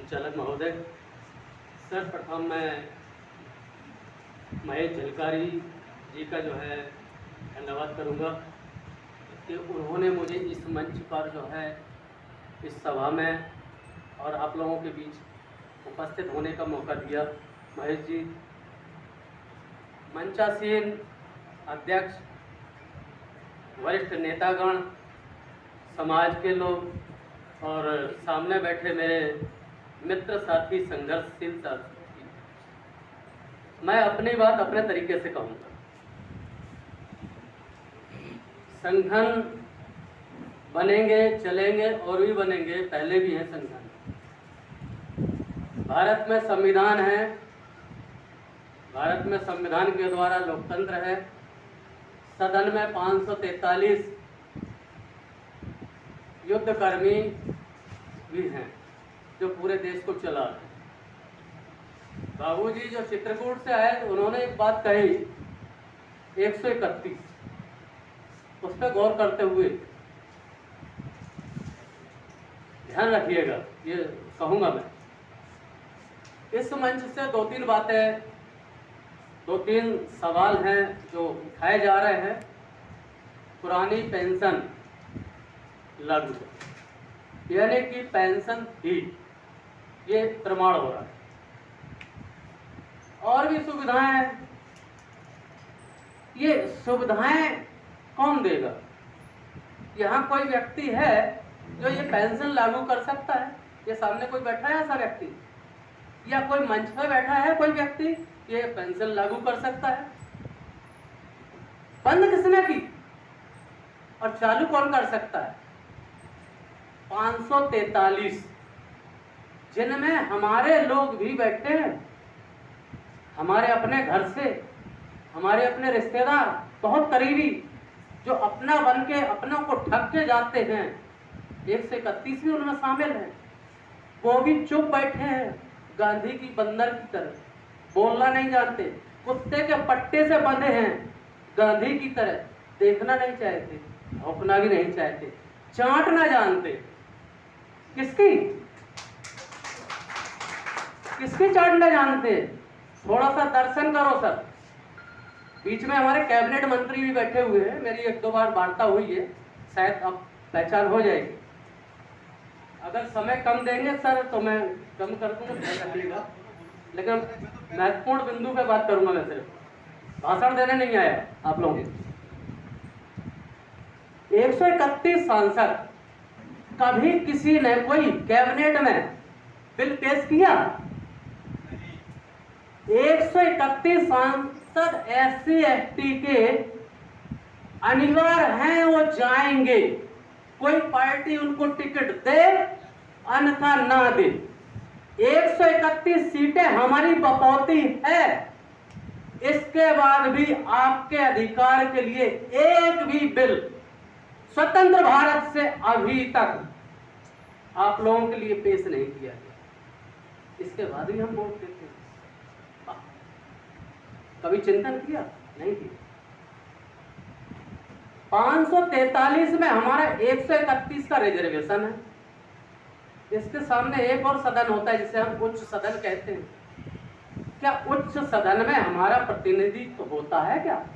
संचालक महोदय, सर्वप्रथम मैं महेश झलकारी जी का जो है धन्यवाद करूंगा कि उन्होंने मुझे इस मंच पर जो है इस सभा में और आप लोगों के बीच उपस्थित होने का मौका दिया। महेश जी, मंचासीन अध्यक्ष, वरिष्ठ नेतागण, समाज के लोग और सामने बैठे मेरे मित्र साथी, संघर्षशील साथी, मैं अपनी बात अपने तरीके से कहूँगा। संगठन बनेंगे, चलेंगे और भी बनेंगे, पहले भी हैं संगठन। भारत में संविधान है, भारत में संविधान के द्वारा लोकतंत्र है। सदन में 543 युद्धकर्मी भी हैं जो पूरे देश को चला रहे हैं। बाबूजी जो चित्रकूट से आए, उन्होंने एक बात कही 131, उस पर गौर करते हुए ध्यान रखिएगा, ये कहूँगा मैं। इस मंच से दो तीन सवाल हैं जो उठाए जा रहे हैं। पुरानी पेंशन लागू, यानी कि पेंशन थी, ये प्रमाण हो रहा है। और भी सुविधाएं हैं, ये सुविधाएं कौन देगा? यहाँ कोई व्यक्ति है जो ये पेंशन लागू कर सकता है? ये सामने कोई बैठा है ऐसा व्यक्ति, या कोई मंच पर बैठा है कोई व्यक्ति ये पेंशन लागू कर सकता है? बंद किसने की और चालू कौन कर सकता है? 543, जिनमें हमारे लोग भी बैठे हैं, हमारे अपने घर से, हमारे अपने रिश्तेदार, बहुत करीबी, जो अपना बन के अपनों को ठग के जाते हैं। 131 भी उनमें शामिल है। वो भी चुप बैठे हैं, गांधी की बंदर की तरह, बोलना नहीं जानते, कुत्ते के पट्टे से बंधे हैं गांधी की तरह, देखना नहीं चाहते, भौंकना भी नहीं चाहते, चाटना जानते। किसकी चाटना जानते? थोड़ा सा दर्शन करो सर। बीच में हमारे कैबिनेट मंत्री भी बैठे हुए हैं, मेरी एक दो बार वार्ता हुई है, शायद अब पहचान हो जाएगी। अगर समय कम देंगे सर तो मैं कम कर दूंगा, लेकिन महत्वपूर्ण बिंदु पे बात करूंगा। मैं सिर्फ भाषण देने नहीं आया आप लोगों के। 131 सांसद, कभी किसी ने कोई कैबिनेट में बिल पेश किया? 131 सांसद SC ST के अनिवार्य हैं, वो जाएंगे, कोई पार्टी उनको टिकट दे अन्यथा ना दे। 131 सीटें हमारी बपौती है, इसके बाद भी आपके अधिकार के लिए एक भी बिल स्वतंत्र भारत से अभी तक आप लोगों के लिए पेश नहीं किया गया। इसके बाद भी हम वोट देते हैं। कभी चिंतन किया? नहीं किया। 543 में हमारा 131 का रिजर्वेशन है। इसके सामने एक और सदन होता है जिसे हम उच्च सदन कहते हैं। क्या उच्च सदन में हमारा प्रतिनिधित्व होता है क्या?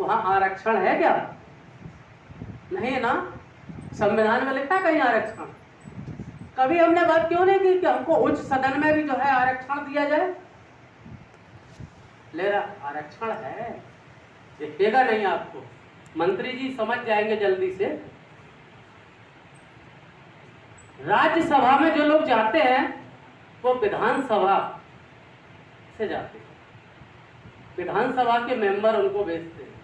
वहां आरक्षण है क्या? नहीं ना। संविधान में लिखा है कहीं आरक्षण? कभी हमने बात क्यों नहीं की कि हमको उच्च सदन में भी जो है आरक्षण दिया जाए? ले रहा आरक्षण है, दिखेगा नहीं आपको, मंत्री जी समझ जाएंगे जल्दी से। राज्यसभा में जो लोग जाते हैं वो विधानसभा से जाते हैं, विधानसभा के मेंबर उनको भेजते हैं।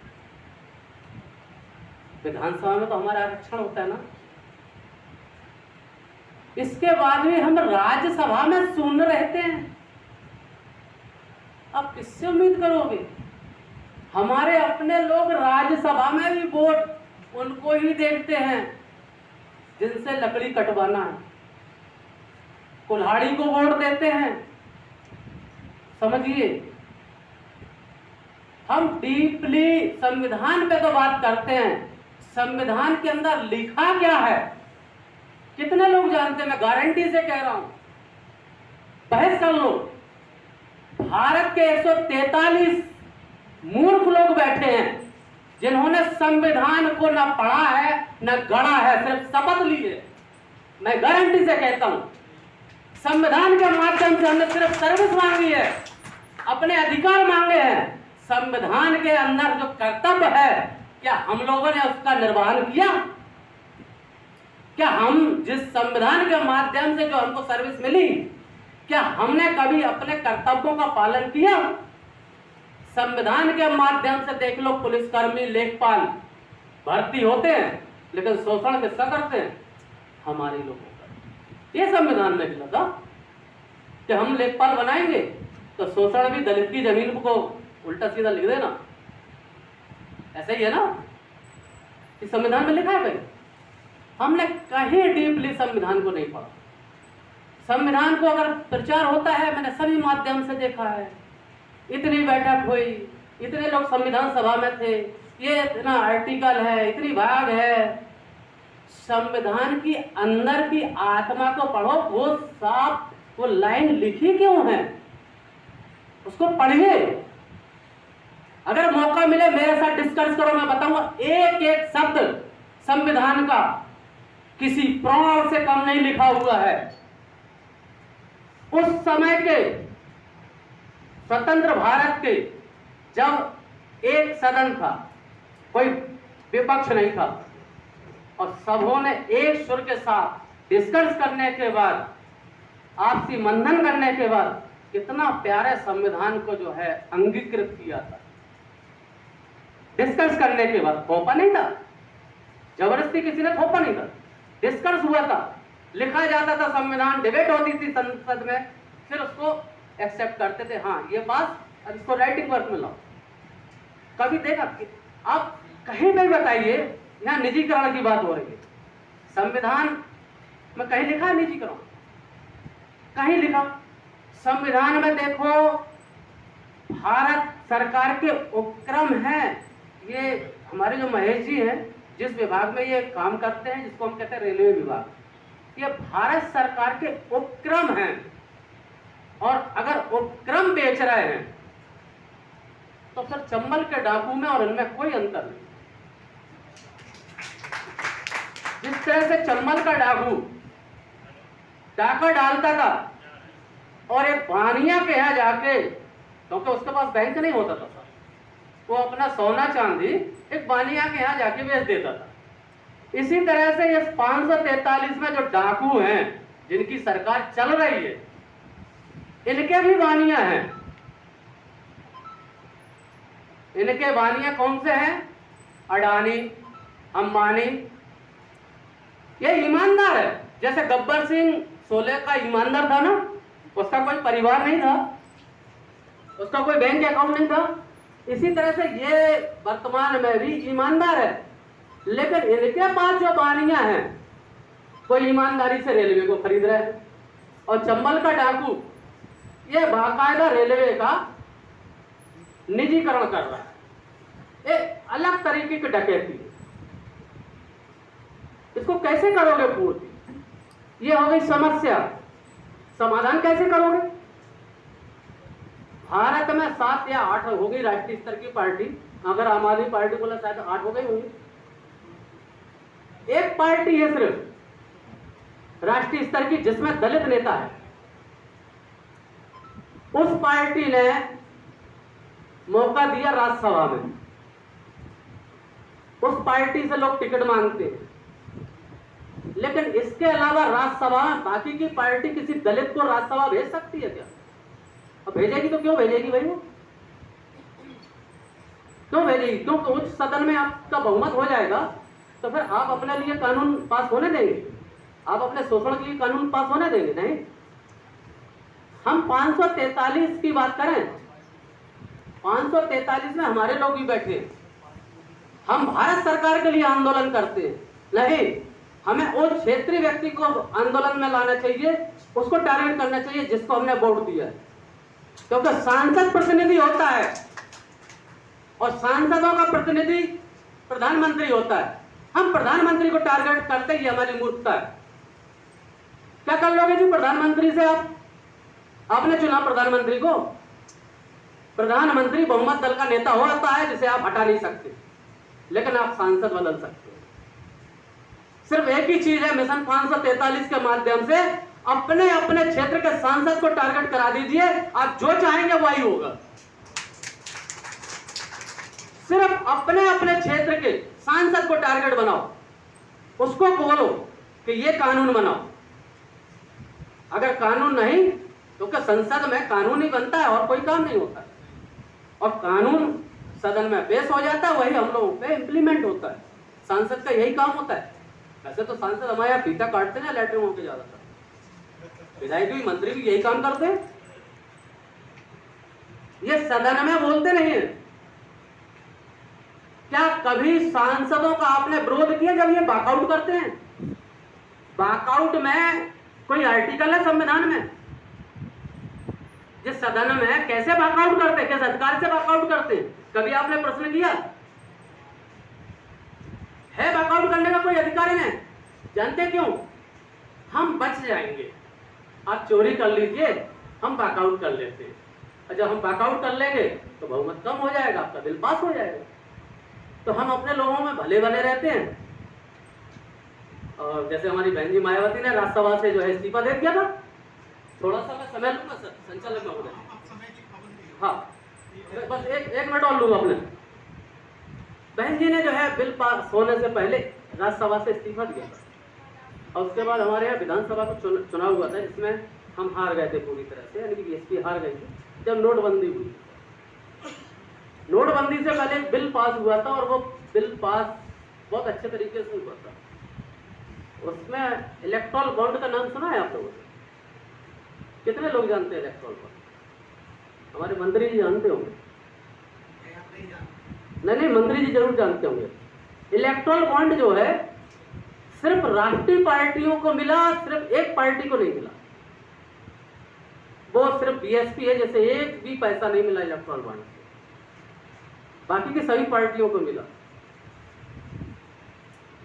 विधानसभा में तो हमारा आरक्षण होता है ना। इसके बाद भी हम राज्यसभा में शून्य रहते हैं। अब किससे उम्मीद करोगे? हमारे अपने लोग राज्यसभा में भी वोट उनको ही देखते हैं जिनसे लकड़ी कटवाना है, कुल्हाड़ी को वोट देते हैं। समझिए, हम डीपली संविधान पे तो बात करते हैं, संविधान के अंदर लिखा क्या है कितने लोग जानते हैं? मैं गारंटी से कह रहा हूं, बहस कर लो। भारत के 143 मूर्ख लोग बैठे हैं जिन्होंने संविधान को न पढ़ा है न गढ़ा है, सिर्फ शपथ ली है। मैं गारंटी से कहता हूं, संविधान के माध्यम से हमने सिर्फ सर्विस मांगी है, अपने अधिकार मांगे हैं। संविधान के अंदर जो कर्तव्य है, क्या हम लोगों ने उसका निर्वहन किया? क्या हम जिस संविधान के माध्यम से जो हमको सर्विस मिली, क्या हमने कभी अपने कर्तव्यों का पालन किया? संविधान के माध्यम से देख लो, पुलिसकर्मी, लेखपाल भर्ती होते हैं, लेकिन शोषण किसका करते हैं? हमारे लोगों का। ये संविधान में लिखा था कि हम लेखपाल बनाएंगे तो शोषण भी दलित की जमीन को उल्टा सीधा लिख देना। ऐसा ही है ना, इस संविधान में लिखा है भाई। हमने कहीं डीपली संविधान को नहीं पढ़ा। संविधान को अगर प्रचार होता है, मैंने सभी माध्यम से देखा है, इतनी बैठक हुई, इतने लोग संविधान सभा में थे, ये इतना आर्टिकल है, इतनी भाग है। संविधान की अंदर की आत्मा को पढ़ो, वो साफ, वो लाइन लिखी क्यों है, उसको पढ़िए। अगर मौका मिले मेरे साथ डिस्कस करो, मैं बताऊंगा एक एक शब्द संविधान का किसी प्राण से कम नहीं लिखा हुआ है। उस समय के स्वतंत्र भारत के जब एक सदन था, कोई विपक्ष नहीं था, और सबों ने एक सुर के साथ डिस्कस करने के बाद, आपसी मंथन करने के बाद कितना प्यारे संविधान को जो है अंगीकृत किया था। डिस्कस करने के बाद, थोपा नहीं था, जबरदस्ती किसी ने थोपा नहीं था, डिस्कस हुआ था, लिखा जाता था संविधान, डिबेट होती थी संसद में, फिर उसको एक्सेप्ट करते थे। हाँ ये बात, अब इसको राइटिंग वर्क में लाओ। कभी देखा कि आप कहीं नहीं बताइए, यहाँ निजीकरण की बात हो रही है। संविधान में कहीं लिखा है निजीकरण? कहीं लिखा? संविधान में देखो, भारत सरकार के उपक्रम हैं। ये हमारे जो महेश जी हैं, जिस विभाग में ये काम करते हैं, जिसको हम कहते हैं रेलवे विभाग, ये भारत सरकार के उपक्रम हैं। और अगर उपक्रम बेच रहे हैं तो फिर चंबल के डाकू में और इनमें कोई अंतर नहीं। जिस तरह से चंबल का डाकू डाका डालता था और एक बानिया के यहाँ जाके, क्योंकि उसके पास बैंक नहीं होता था, वो अपना सोना चांदी एक बानिया के यहाँ जाके बेच देता था। इसी तरह से ये 543 में जो डाकू हैं, जिनकी सरकार चल रही है, इनके भी बानिया हैं। इनके बानिया कौन से हैं? अडानी, अंबानी। ये ईमानदार है। जैसे गब्बर सिंह सोले का ईमानदार था ना, उसका कोई परिवार नहीं था, उसका कोई बैंक अकाउंट नहीं था। इसी तरह से ये वर्तमान में भी ईमानदार है, लेकिन इनके पास जो बानिया हैं, कोई ईमानदारी से रेलवे को खरीद रहे हैं। और चंबल का डाकू ये बाकायदा रेलवे का निजीकरण कर रहा है। एक अलग तरीके की डकैती। इसको कैसे करोगे पूर्ति? ये हो गई समस्या। समाधान कैसे करोगे? भारत में 7 या 8 हो गई राष्ट्रीय स्तर की पार्टी, अगर आम आदमी पार्टी बोला शायद 8 हो गई होंगी। एक पार्टी है सिर्फ राष्ट्रीय स्तर की जिसमें दलित नेता है। उस पार्टी ने मौका दिया राज्यसभा में, उस पार्टी से लोग टिकट मांगते हैं, लेकिन इसके अलावा राज्यसभा में बाकी की पार्टी किसी दलित को राज्यसभा भेज सकती है क्या? और भेजेगी तो क्यों भेजेगी भाई? वो क्यों भेजेगी? क्योंकि उच्च सदन में आपका बहुमत हो जाएगा तो फिर आप अपने लिए कानून पास होने देंगे? आप अपने शोषण के लिए कानून पास होने देंगे? नहीं। हम 543 की बात करें, 543 में हमारे लोग भी बैठे हैं। हम भारत सरकार के लिए आंदोलन करते हैं? नहीं, हमें उस क्षेत्रीय व्यक्ति को आंदोलन में लाना चाहिए, उसको टारगेट करना चाहिए जिसको हमने वोट दिया है। क्योंकि सांसद प्रतिनिधि होता है और सांसदों का प्रतिनिधि प्रधानमंत्री होता है। हम प्रधानमंत्री को टारगेट करते ही हमारी मूर्खता है। कर लोगे जी प्रधानमंत्री से? आपने चुना प्रधानमंत्री को, प्रधानमंत्री बहुमत दल का नेता होता है जिसे आप हटा नहीं सकते, लेकिन आप सांसद बदल सकते हो। सिर्फ एक ही चीज है, मिशन 543 के माध्यम से अपने अपने क्षेत्र के सांसद को टारगेट करा दीजिए, आप जो चाहेंगे वही होगा। सिर्फ अपने अपने क्षेत्र के सांसद को टारगेट बनाओ, उसको बोलो कि ये कानून बनाओ। अगर कानून नहीं तो क्या संसद में कानून ही बनता है और कोई काम नहीं होता, और कानून सदन में पेश हो जाता है, वही हम लोगों पे इम्प्लीमेंट होता है। सांसद का यही काम होता है। वैसे तो सांसद हमारे यहाँ फीता काटते हैं लैटरिन होकर ज्यादातर, विधायक भी मंत्री भी यही काम करते हैं, ये सदन में बोलते नहीं है। क्या कभी सांसदों का आपने विरोध किया जब ये वॉकआउट करते हैं? वॉकआउट में कोई आर्टिकल है संविधान में? जिस सदन में कैसे वॉकआउट करते हैं, किस अधिकार से वॉकआउट करते हैं, कभी आपने प्रश्न किया है? वॉकआउट करने का कोई अधिकार ही नहीं। जानते क्यों? हम बच जाएंगे, आप चोरी कर लीजिए, हम वॉकआउट कर लेते हैं, और जब हम वॉकआउट कर लेंगे तो बहुमत कम हो जाएगा, आपका बिल पास हो जाएगा। तो हम अपने लोगों में भले बने रहते हैं। और जैसे हमारी बहन जी मायावती ने राज्यसभा से जो है इस्तीफा दे दिया था, थोड़ा सा मैं समय लूंगा सर, संचालक महोदय। हाँ बस एक मिनट और लूंगा अपने। बहन जी ने जो है बिल पास होने से पहले राज्यसभा से इस्तीफा दिया था, और उसके बाद हमारे यहाँ विधानसभा को चुनाव हुआ था, जिसमें हम हार गए थे पूरी तरह से, यानी कि बीएसपी हार गई थी जब नोटबंदी हुई। नोटबंदी से पहले एक बिल पास हुआ था, और वो बिल पास बहुत अच्छे तरीके से हुआ था। उसमें इलेक्ट्रॉल बॉन्ड का नाम सुना है आप लोगों ने? कितने लोग जानते हैं इलेक्ट्रॉल बॉन्ड? हमारे मंत्री जी जानते होंगे। नहीं, मंत्री जी जरूर जानते होंगे। इलेक्ट्रॉल बॉन्ड जो है सिर्फ राष्ट्रीय पार्टियों को मिला, सिर्फ एक पार्टी को नहीं मिला, वो सिर्फ बीएसपी है, जैसे एक भी पैसा नहीं मिला इलेक्ट्रॉल बॉन्ड से, बाकी की सभी पार्टियों को मिला।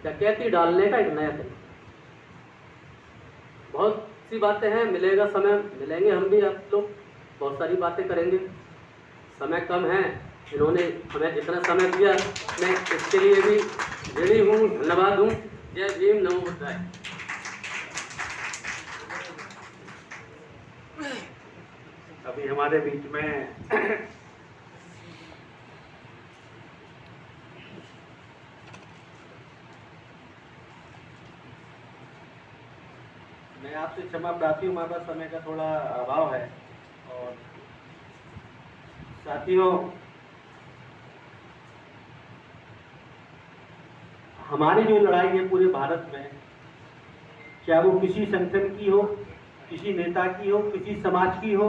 डकैती डालने का एक नया तरीका। बहुत सी बातें हैं, मिलेगा समय, मिलेंगे हम भी, आप लोग बहुत सारी बातें करेंगे। समय कम है, इन्होंने हमें जितना समय दिया मैं इसके लिए भी ऋणी हूँ, धन्यवाद हूँ। जय भीम, नमो बुद्धाय। अभी हमारे बीच में मैं आपसे क्षमा प्रार्थी हूँ, हमारे पास समय का थोड़ा अभाव है। और साथियों, हमारी जो लड़ाई है पूरे भारत में, क्या वो किसी संगठन की हो, किसी नेता की हो, किसी समाज की हो,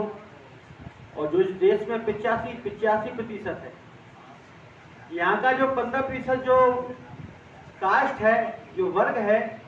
और जो इस देश में 85% है, यहाँ का जो 15% जो कास्ट है, जो वर्ग है,